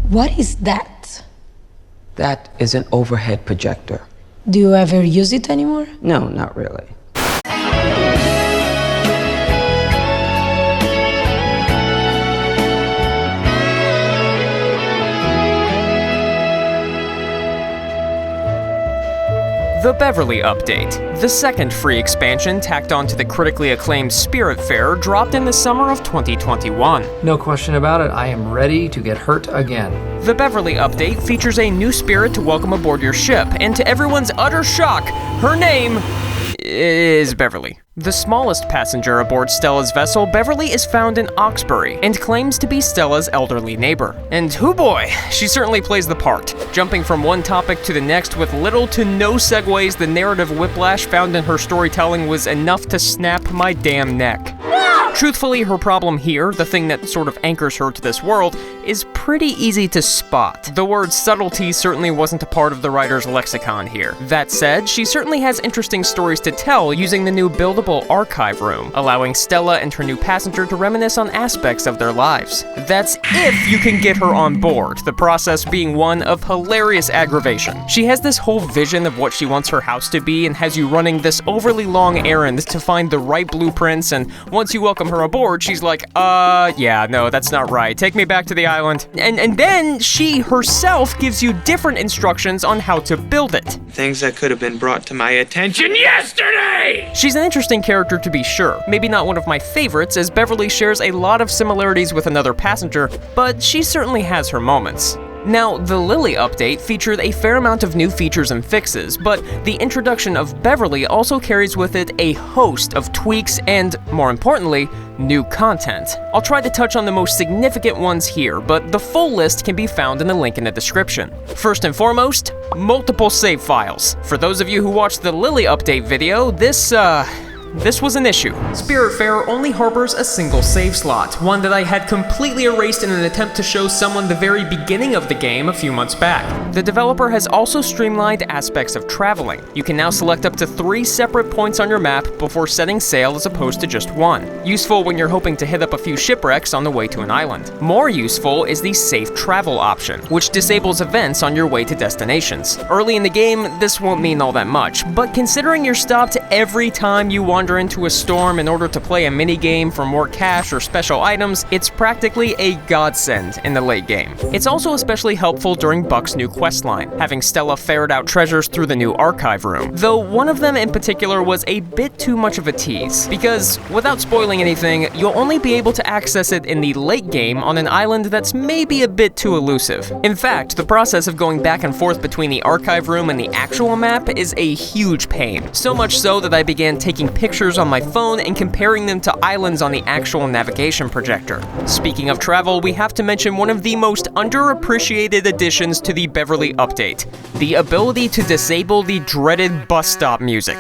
What is that? That is an overhead projector. Do you ever use it anymore? No, not really. The Beverly Update, the second free expansion tacked onto the critically acclaimed Spiritfarer, dropped in the summer of 2021. No question about it, I am ready to get hurt again. The Beverly Update features a new spirit to welcome aboard your ship, and to everyone's utter shock, her name is Beverly. The smallest passenger aboard Stella's vessel, Beverly is found in Oxenfree and claims to be Stella's elderly neighbor. And hoo boy, she certainly plays the part. Jumping from one topic to the next with little to no segues, the narrative whiplash found in her storytelling was enough to snap my damn neck. Truthfully, her problem here, the thing that sort of anchors her to this world, is pretty easy to spot. The word subtlety certainly wasn't a part of the writer's lexicon here. That said, she certainly has interesting stories to tell using the new buildable archive room, allowing Stella and her new passenger to reminisce on aspects of their lives. That's if you can get her on board, the process being one of hilarious aggravation. She has this whole vision of what she wants her house to be and has you running this overly long errand to find the right blueprints, and once you welcome her aboard, she's like, yeah, no, that's not right. Take me back to the island. And then she herself gives you different instructions on how to build it. Things that could have been brought to my attention yesterday! She's an interesting character to be sure. Maybe not one of my favorites, as Beverly shares a lot of similarities with another passenger, but she certainly has her moments. Now, the Lily update featured a fair amount of new features and fixes, but the introduction of Beverly also carries with it a host of tweaks and, more importantly, new content. I'll try to touch on the most significant ones here, but the full list can be found in the link in the description. First and foremost, multiple save files. For those of you who watched the Lily update video, this was an issue. Spiritfarer only harbors a single save slot, one that I had completely erased in an attempt to show someone the very beginning of the game a few months back. The developer has also streamlined aspects of traveling. You can now select up to 3 separate points on your map before setting sail as opposed to just one. Useful when you're hoping to hit up a few shipwrecks on the way to an island. More useful is the safe travel option, which disables events on your way to destinations. Early in the game, this won't mean all that much, but considering you're stopped every time you wander into a storm in order to play a mini-game for more cash or special items, it's practically a godsend in the late game. It's also especially helpful during Buck's new questline, having Stella ferret out treasures through the new archive room, though one of them in particular was a bit too much of a tease, because, without spoiling anything, you'll only be able to access it in the late game on an island that's maybe a bit too elusive. In fact, the process of going back and forth between the archive room and the actual map is a huge pain, so much so that I began taking pictures on my phone and comparing them to islands on the actual navigation projector. Speaking of travel, we have to mention one of the most underappreciated additions to the Beverly update: the ability to disable the dreaded bus stop music.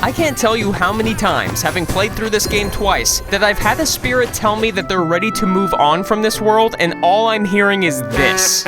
I can't tell you how many times, having played through this game twice, that I've had a spirit tell me that they're ready to move on from this world, and all I'm hearing is this.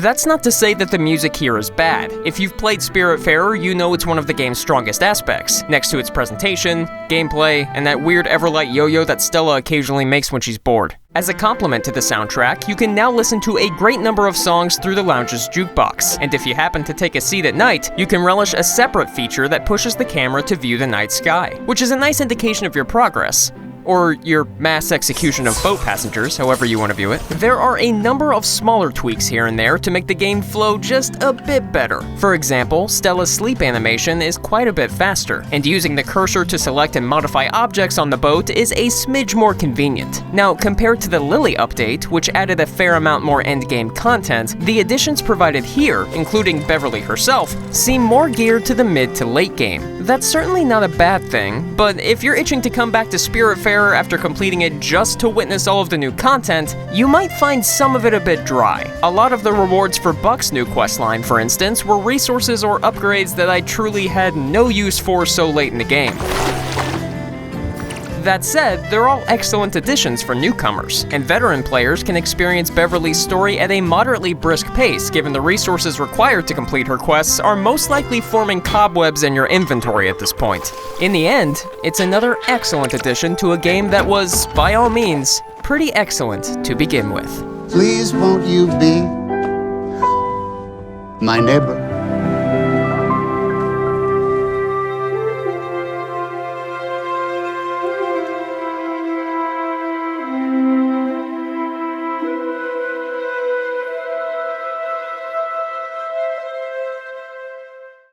That's not to say that the music here is bad. If you've played Spiritfarer, you know it's one of the game's strongest aspects, next to its presentation, gameplay, and that weird Everlight yo-yo that Stella occasionally makes when she's bored. As a complement to the soundtrack, you can now listen to a great number of songs through the lounge's jukebox, and if you happen to take a seat at night, you can relish a separate feature that pushes the camera to view the night sky, which is a nice indication of your progress. Or your mass execution of boat passengers, however you want to view it. There are a number of smaller tweaks here and there to make the game flow just a bit better. For example, Stella's sleep animation is quite a bit faster, and using the cursor to select and modify objects on the boat is a smidge more convenient. Now, compared to the Lily update, which added a fair amount more endgame content, the additions provided here, including Beverly herself, seem more geared to the mid to late game. That's certainly not a bad thing, but if you're itching to come back to Spiritfarer after completing it just to witness all of the new content, you might find some of it a bit dry. A lot of the rewards for Buck's new questline, for instance, were resources or upgrades that I truly had no use for so late in the game. That said, they're all excellent additions for newcomers, and veteran players can experience Beverly's story at a moderately brisk pace given the resources required to complete her quests are most likely forming cobwebs in your inventory at this point. In the end, it's another excellent addition to a game that was, by all means, pretty excellent to begin with. Please won't you be my neighbor?